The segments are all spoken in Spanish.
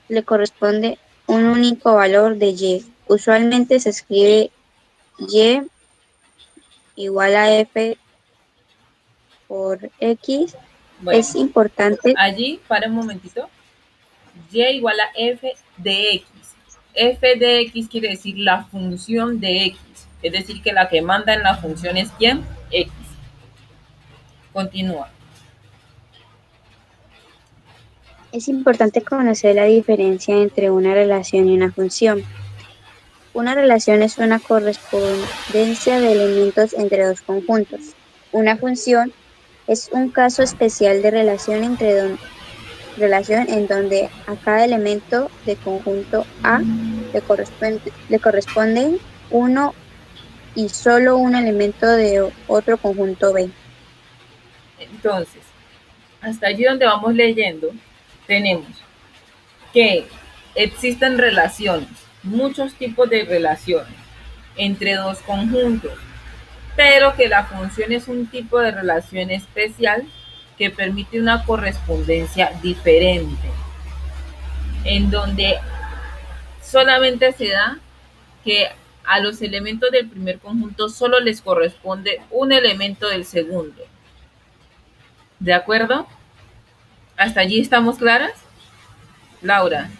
le corresponde un único valor de y. Usualmente se escribe y igual a f por x. Bueno, Es importante, allí, para un momentito, y igual a f de x. F de x quiere decir la función de x. Es decir, que la que manda en la función es ¿quién? X. Continúa. es importante conocer la diferencia entre una relación y una función. Una relación es una correspondencia de elementos entre dos conjuntos. Una función es un caso especial de relación en donde a cada elemento de conjunto A le corresponde uno y solo un elemento de otro conjunto B. Entonces, hasta allí donde vamos leyendo, tenemos que existen relaciones, muchos tipos de relaciones entre dos conjuntos, pero que la función es un tipo de relación especial que permite una correspondencia diferente, en donde solamente se da que a los elementos del primer conjunto solo les corresponde un elemento del segundo. ¿De acuerdo? ¿Hasta allí estamos claras? Laura.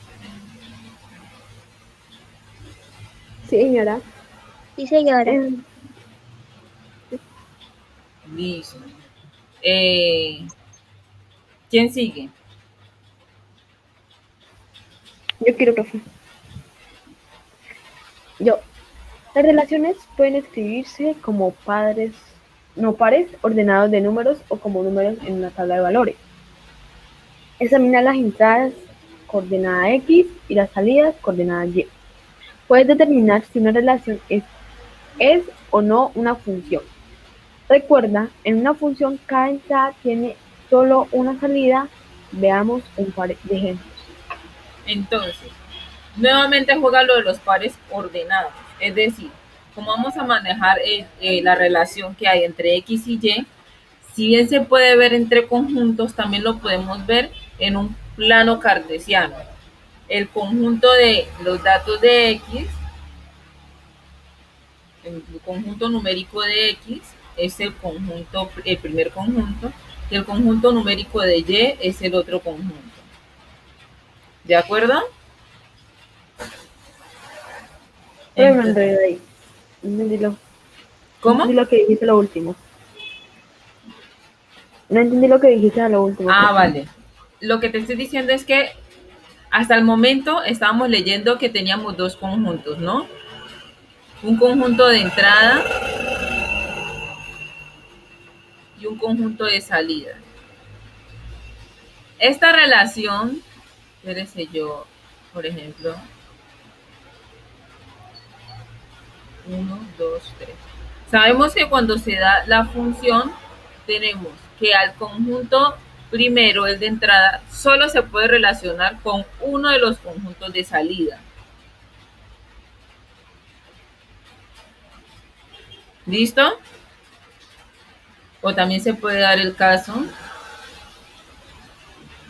Sí, señora. Sí, señora. Eh, Listo. Eh, ¿Quién sigue? yo quiero, profe. Yo. Las relaciones pueden escribirse como padres, no pares, ordenados de números o como números en una tabla de valores. Examina las entradas coordenada X y las salidas coordenada Y. Puedes determinar si una relación es o no una función. Recuerda, en una función cada entrada tiene solo una salida. Veamos un par de ejemplos. Entonces, nuevamente juega lo de los pares ordenados. Es decir, como vamos a manejar la relación que hay entre X y Y, si bien se puede ver entre conjuntos, también lo podemos ver en un plano cartesiano. El conjunto de los datos de X, el conjunto numérico de X, es el primer conjunto, y el conjunto numérico de Y es el otro conjunto. ¿De acuerdo? Pero me Entonces, enredé ahí. No entendí lo, no ¿cómo? entendí lo que dijiste lo último. No entendí lo que dijiste a lo último, Ah, profe. vale. Lo que te estoy diciendo es que hasta el momento estábamos leyendo que teníamos dos conjuntos, ¿no? Un conjunto de entrada y un conjunto de salida. Esta relación, espérese yo, por ejemplo, uno, 2, 3. Sabemos que cuando se da la función, tenemos que al conjunto primero, el de entrada, solo se puede relacionar con uno de los conjuntos de salida. ¿Listo? O también se puede dar el caso,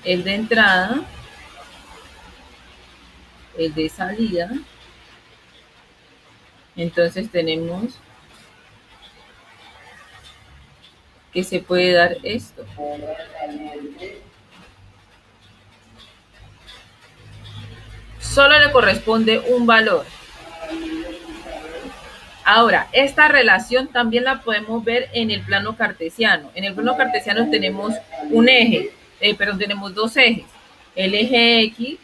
el de entrada, el de salida. Entonces tenemos que se puede dar esto. Solo le corresponde un valor. Ahora, esta relación también la podemos ver en el plano cartesiano. En el plano cartesiano tenemos un eje, perdón, tenemos dos ejes, el eje X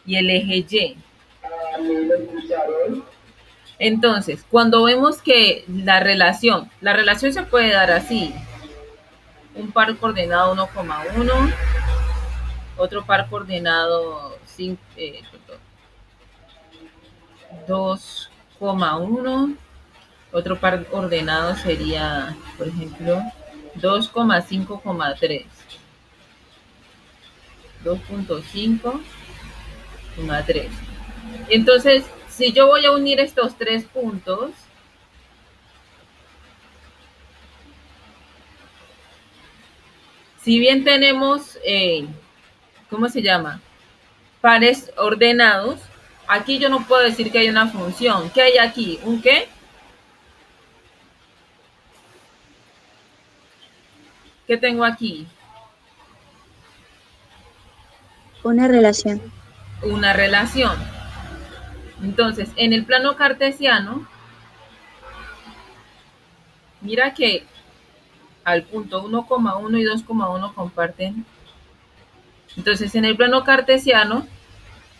y el eje Y. Entonces, cuando vemos que la relación se puede dar así, un par coordenado 1,1, otro par coordenado 2,1, otro par ordenado sería, por ejemplo, 2,5,3, 2,5,3. Entonces, si yo voy a unir estos tres puntos, si bien tenemos, ¿cómo se llama? pares ordenados, aquí yo no puedo decir que hay una función. ¿Qué hay aquí? ¿Un qué? ¿Qué tengo aquí? Una relación. Una relación. Entonces, en el plano cartesiano, mira que al punto 1,1 y 2,1 comparten. Entonces, en el plano cartesiano,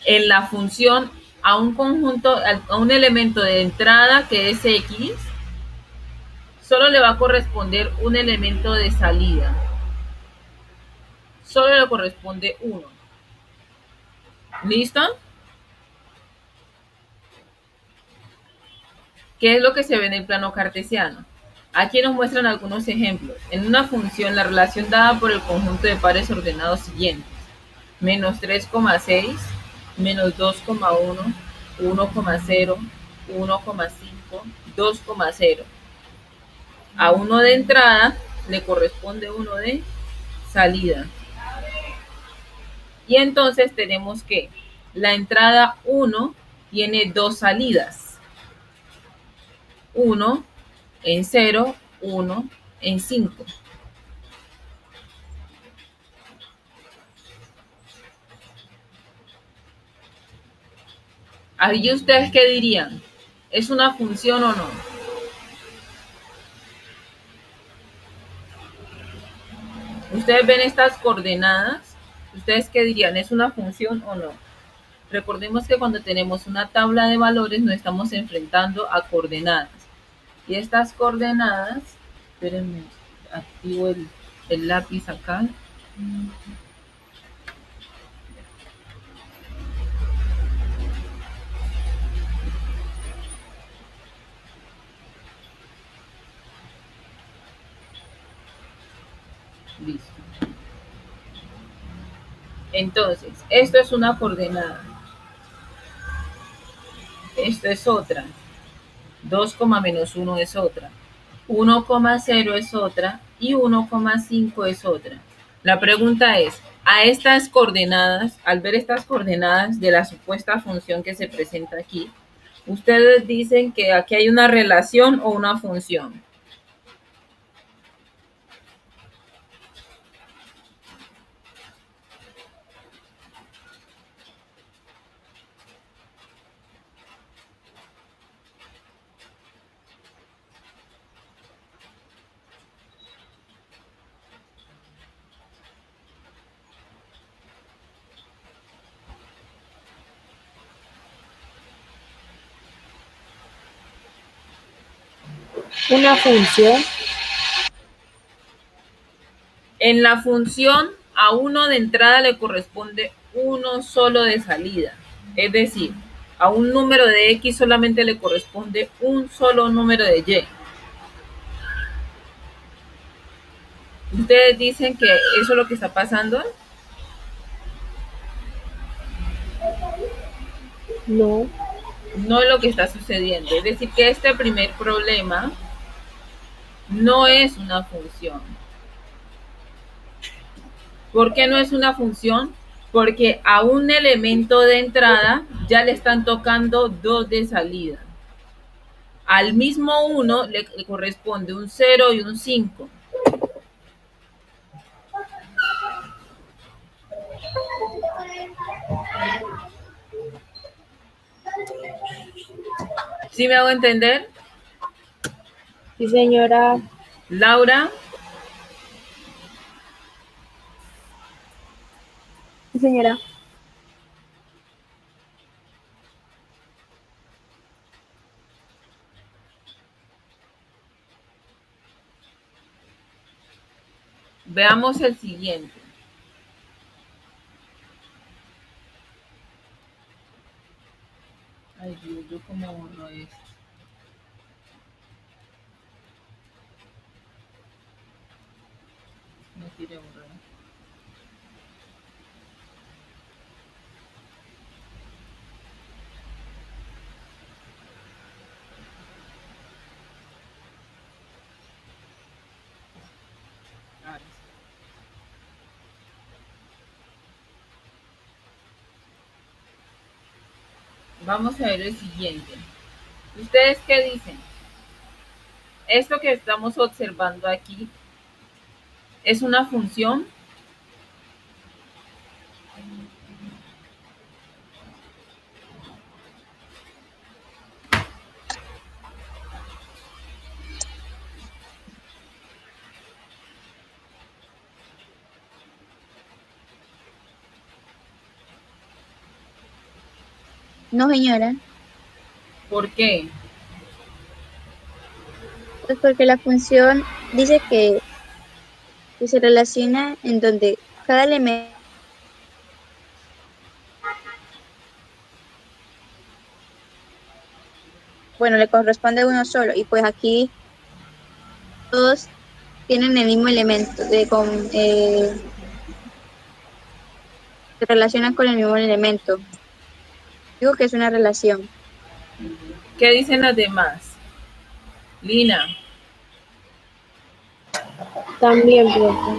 en la función a un conjunto, a un elemento de entrada que es X, solo le va a corresponder un elemento de salida. Solo le corresponde uno. ¿Listo? ¿Qué es lo que se ve en el plano cartesiano? Aquí nos muestran algunos ejemplos. En una función, la relación dada por el conjunto de pares ordenados siguientes: menos 3,6, menos 2,1, 1,0, 1,5, 2,0. A uno de entrada le corresponde uno de salida. Y entonces tenemos que la entrada 1 tiene dos salidas. 1 en 0, 1 en 5. Ahí ustedes qué dirían, ¿es una función o no? Ustedes ven estas coordenadas, ¿ustedes qué dirían, es una función o no? Recordemos que cuando tenemos una tabla de valores nos estamos enfrentando a coordenadas. Y estas coordenadas, espérenme, activo el lápiz acá. Listo. Entonces, esto es una coordenada. Esto es otra. 2, menos 1 es otra. 1,0 es otra. Y 1,5 es otra. La pregunta es, a estas coordenadas, al ver estas coordenadas de la supuesta función que se presenta aquí, ustedes dicen que aquí hay una relación o una función. Una función. En la función, a uno de entrada le corresponde uno solo de salida. Es decir, a un número de X solamente le corresponde un solo número de Y. ¿Ustedes dicen que eso es lo que está pasando? No. No es lo que está sucediendo. Es decir, que este primer problema no es una función. ¿Por qué no es una función? Porque a un elemento de entrada ya le están tocando dos de salida. Al mismo 1 le corresponde un 0 y un 5. ¿Sí me hago entender? Sí, señora. Laura, Sí, señora. veamos el siguiente. Ay, Dios, yo cómo borro esto. No quiere borrar. Ahora sí. Vamos a ver el siguiente. ¿Ustedes qué dicen? Esto que estamos observando aquí es una función. No, señora, ¿Por qué? pues porque la función dice que se relaciona en donde cada elemento, bueno, le corresponde a uno solo, y pues aquí todos tienen el mismo elemento, se relacionan con el mismo elemento. Digo que es una relación. ¿Qué dicen las demás? Lina, También, profe.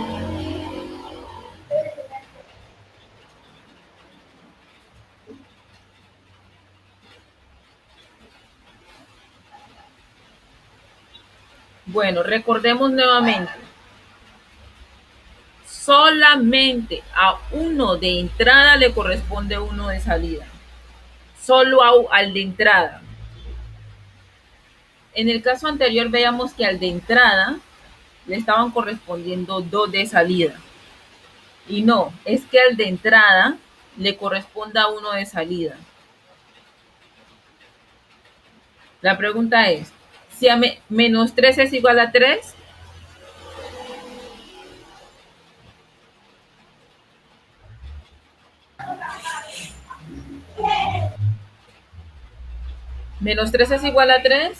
bueno, recordemos nuevamente. Solamente a uno de entrada le corresponde uno de salida. Solo al de entrada. En el caso anterior veíamos que al de entrada le estaban correspondiendo dos de salida. Y no, es que al de entrada le corresponde a uno de salida. La pregunta es, si a menos 3 es igual a 3, menos 3 es igual a 3,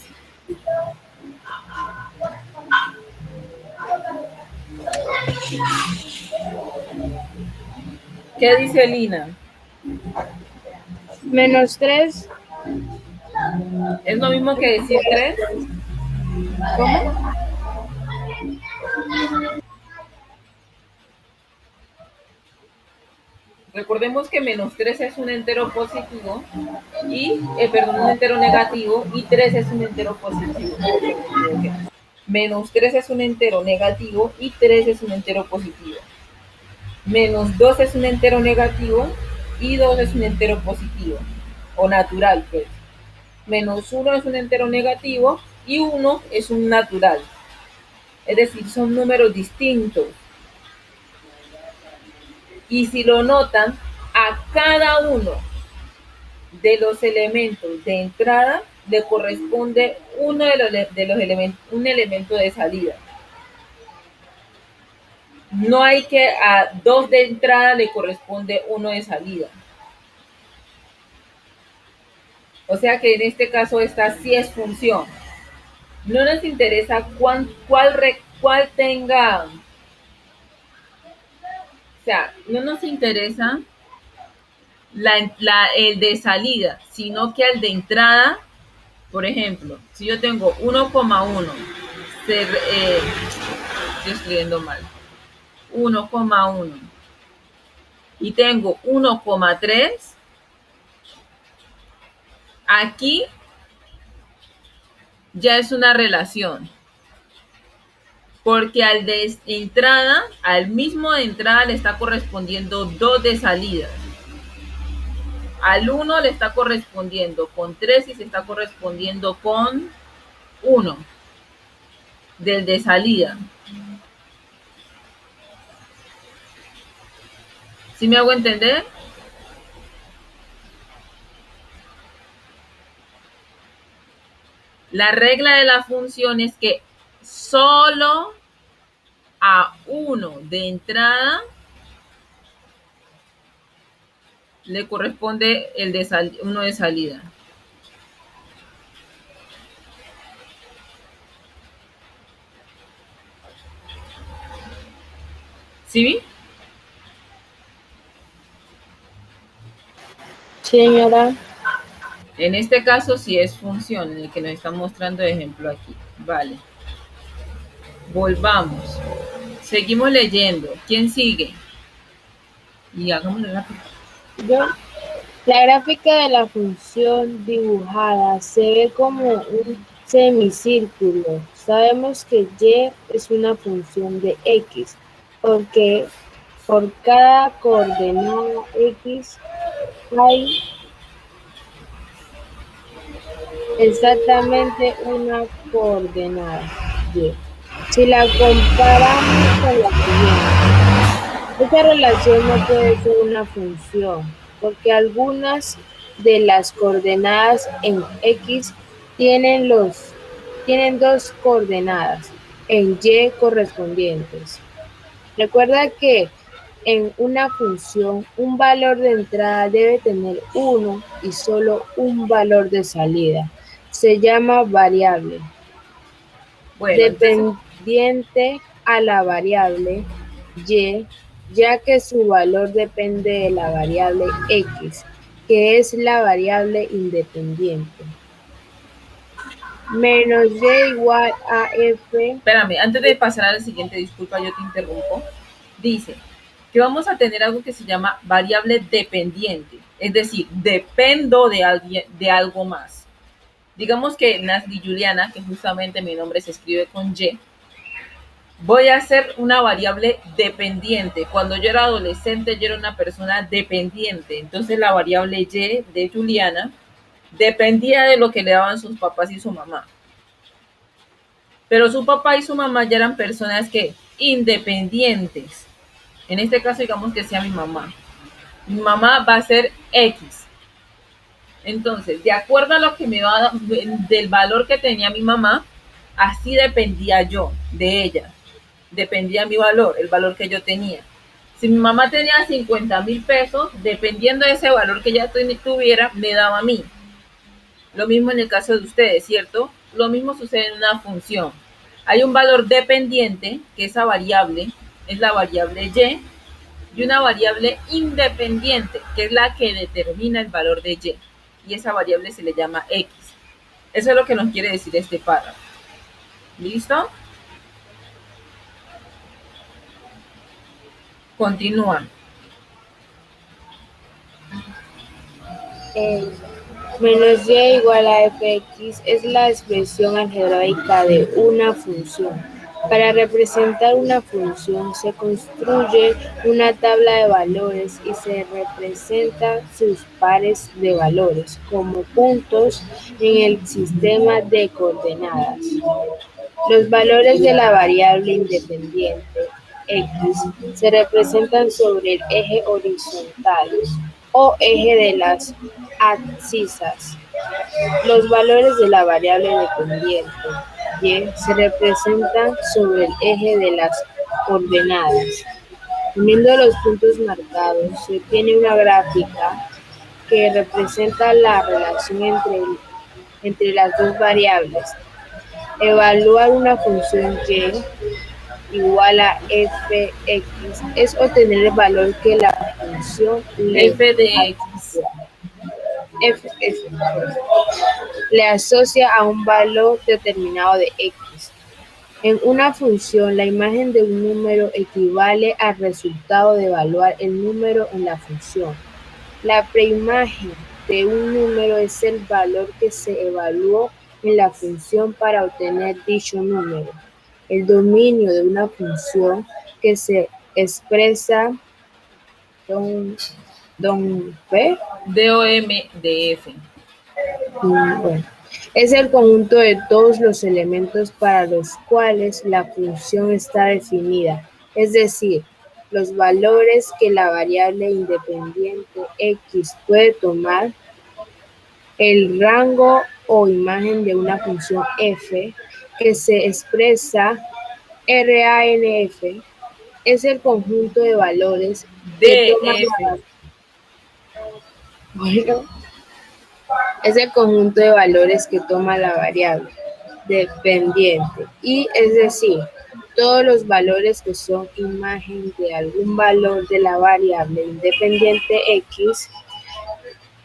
¿qué dice Lina? Menos 3. ¿Es lo mismo que decir 3? ¿Cómo? Recordemos que menos 3 es un entero positivo perdón, un entero negativo y 3 es un entero positivo. Menos 3 es un entero negativo y 3 es un entero positivo. Menos 2 es un entero negativo y 2 es un entero positivo, o natural, pues. Menos 1 es un entero negativo y 1 es un natural. Es decir, son números distintos. Y si lo notan, a cada uno de los elementos de entrada le corresponde uno de los elementos, un elemento de salida. No hay que a 2 de entrada le corresponde uno de salida. O sea que en este caso esta sí es función. No nos interesa cuál tenga, o sea, no nos interesa el de salida, sino que el de entrada, por ejemplo, si yo tengo 1,1, estoy escribiendo mal, 1,1 y tengo 1,3, aquí ya es una relación, porque al de entrada, al mismo de entrada le está correspondiendo 2 de salida. Al 1 le está correspondiendo con 3 y se está correspondiendo con 1 del de salida. ¿Sí me hago entender? La regla de la función es que solo a 1 de entrada le corresponde uno de salida. ¿Sí? Señora. En este caso sí es función, en el que nos está mostrando el ejemplo aquí. Vale. Volvamos. Seguimos leyendo. ¿Quién sigue? Y hagámoslo rápido. Yo. La gráfica de la función dibujada se ve como un semicírculo. Sabemos que y es una función de x, porque por cada coordenada x hay exactamente una coordenada y. Si la comparamos con la siguiente, esta relación no puede ser una función, porque algunas de las coordenadas en x tienen, tienen dos coordenadas en y correspondientes. Recuerda que en una función un valor de entrada debe tener uno y solo un valor de salida. Se llama variable Bueno, entonces, dependiente a la variable y, ya que su valor depende de la variable x, que es la variable independiente. Menos y igual a f. espérame, antes de pasar a la siguiente, disculpa, yo te interrumpo. Dice que vamos a tener algo que se llama variable dependiente, es decir, dependo de alguien, de algo más. Digamos que Nasli Juliana, que justamente mi nombre se escribe con Y, voy a hacer una variable dependiente. Cuando yo era adolescente, yo era una persona dependiente. Entonces la variable Y de Juliana dependía de lo que le daban sus papás y su mamá. Pero su papá y su mamá ya eran personas que independientes. En este caso, digamos que sea mi mamá. Mi mamá va a ser X. Entonces, de acuerdo a lo que me va del valor que tenía mi mamá, así dependía yo de ella. Dependía mi valor, el valor que yo tenía. Si mi mamá tenía 50,000 pesos, dependiendo de ese valor que ella tuviera, me daba a mí. Lo mismo en el caso de ustedes, ¿cierto? Lo mismo sucede en una función. Hay un valor dependiente, que esa variable es la variable y una variable independiente, que es la que determina el valor de y. Y esa variable se le llama x. Eso es lo que nos quiere decir este párrafo. ¿Listo? Continúan. Menos y igual a fx es la expresión algebraica de una función. Para representar una función se construye una tabla de valores y se representan sus pares de valores como puntos en el sistema de coordenadas. Los valores de la variable independiente x se representan sobre el eje horizontal o eje de las abscisas. Los valores de la variable dependiente y se representan sobre el eje de las coordenadas. Uniendo los puntos marcados se obtiene una gráfica que representa la relación entre las dos variables. Evaluar una función y igual a fx es obtener el valor que la función F de x. le asocia a un valor determinado de x. En una función, la imagen de un número equivale al resultado de evaluar el número en la función. La preimagen de un número es el valor que se evaluó en la función para obtener dicho número. El dominio de una función que se expresa DOM P. DOM de F. Bueno, es el conjunto de todos los elementos para los cuales la función está definida, es decir, los valores que la variable independiente x puede tomar, el rango o imagen de una función f que se expresa RANF, es el conjunto de valores que toma DF. bueno, es el conjunto de valores que toma la variable dependiente, y es decir, todos los valores que son imagen de algún valor de la variable independiente x.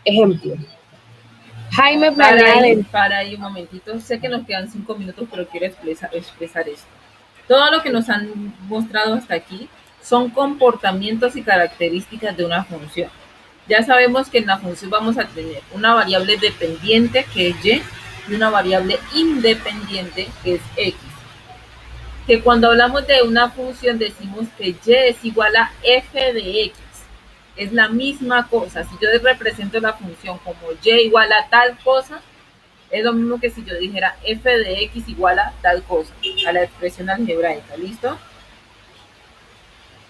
Ejemplo, Jaime planea Para ahí un momentito. Sé que nos quedan 5 minutos, pero quiero expresar esto. Todo lo que nos han mostrado hasta aquí son comportamientos y características de una función. Ya sabemos que en la función vamos a tener una variable dependiente, que es y una variable independiente, que es x. Que cuando hablamos de una función decimos que y es igual a f de x. Es la misma cosa. Si yo represento la función como y igual a tal cosa, es lo mismo que si yo dijera f de x igual a tal cosa, a la expresión algebraica. ¿Listo?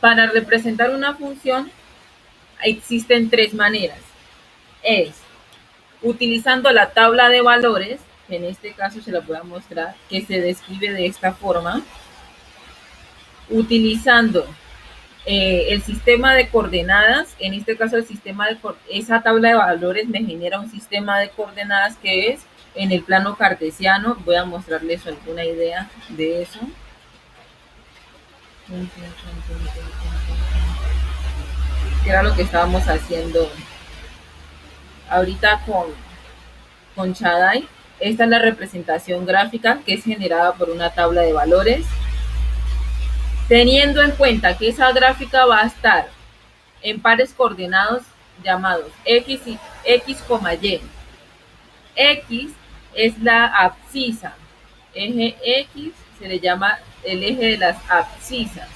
Para representar una función existen tres maneras. Es utilizando la tabla de valores, que en este caso se la voy a mostrar, que se describe de esta forma. Utilizando el sistema de coordenadas, en este caso esa tabla de valores me genera un sistema de coordenadas que es en el plano cartesiano. Voy a mostrarles alguna idea de eso. Que era lo que estábamos haciendo ahorita con Shadai. Esta es la representación gráfica que es generada por una tabla de valores. Teniendo en cuenta que esa gráfica va a estar en pares coordenados llamados x, y x, y. X es la abscisa. Eje X se le llama el eje de las abscisas.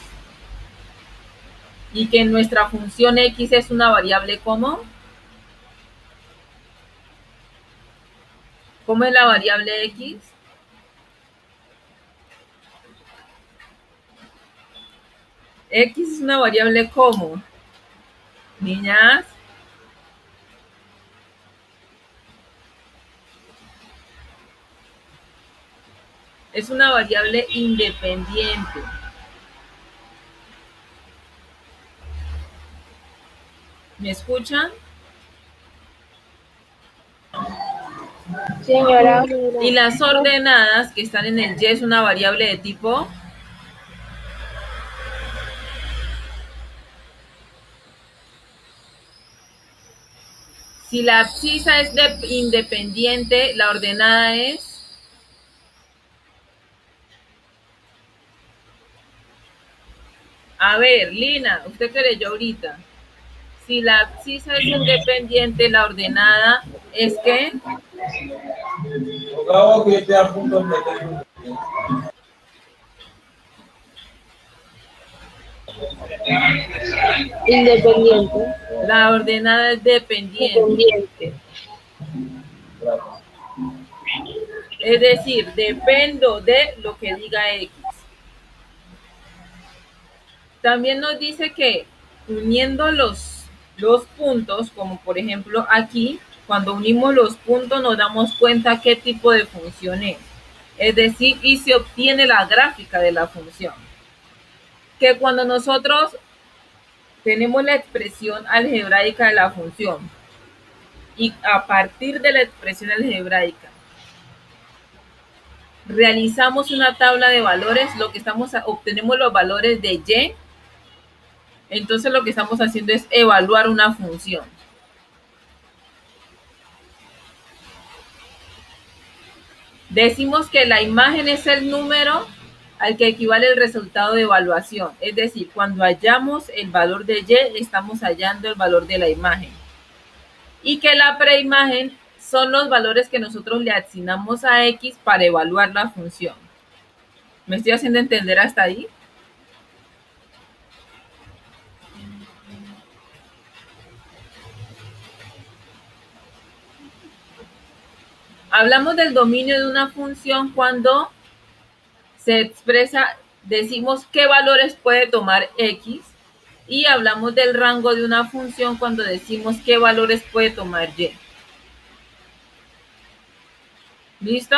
Y que nuestra función x es una variable ¿cómo? ¿Cómo es la variable x? X es una variable ¿cómo? Niñas. Es una variable independiente. ¿Me escuchan? Señora. Y las ordenadas que están en el y es una variable de tipo. Si la abscisa es independiente, la ordenada es. A ver, Lina, usted que leyó ahorita. Si la abscisa es independiente, la ordenada es que. Independiente. La ordenada es dependiente. Es decir, dependo de lo que diga X. También nos dice que uniendo los puntos, como por ejemplo aquí, cuando unimos los puntos nos damos cuenta qué tipo de función es. Es decir, y se obtiene la gráfica de la función. Que cuando nosotros tenemos la expresión algebraica de la función y a partir de la expresión algebraica realizamos una tabla de valores, obtenemos los valores de y, entonces lo que estamos haciendo es evaluar una función. Decimos que la imagen es el número al que equivale el resultado de evaluación. Es decir, cuando hallamos el valor de y, estamos hallando el valor de la imagen. Y que la preimagen son los valores que nosotros le asignamos a X para evaluar la función. ¿Me estoy haciendo entender hasta ahí? Hablamos del dominio de una función cuando se expresa, decimos qué valores puede tomar X, y hablamos del rango de una función cuando decimos qué valores puede tomar Y. ¿Listo?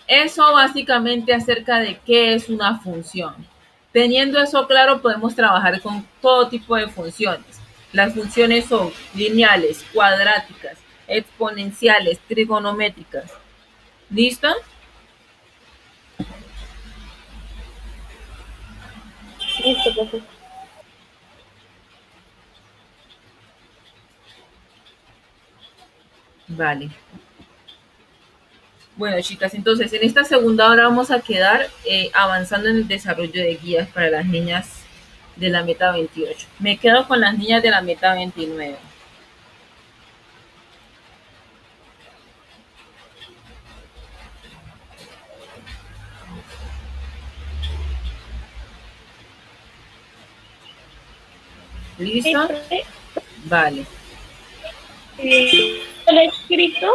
Eso básicamente acerca de qué es una función. Teniendo eso claro, podemos trabajar con todo tipo de funciones. Las funciones son lineales, cuadráticas, exponenciales, trigonométricas. ¿Listo? Listo, profe. Vale. Bueno, chicas, entonces en esta segunda hora vamos a quedar avanzando en el desarrollo de guías para las niñas de la meta 28. Me quedo con las niñas de la meta 29. ¿Listo? Vale. El escrito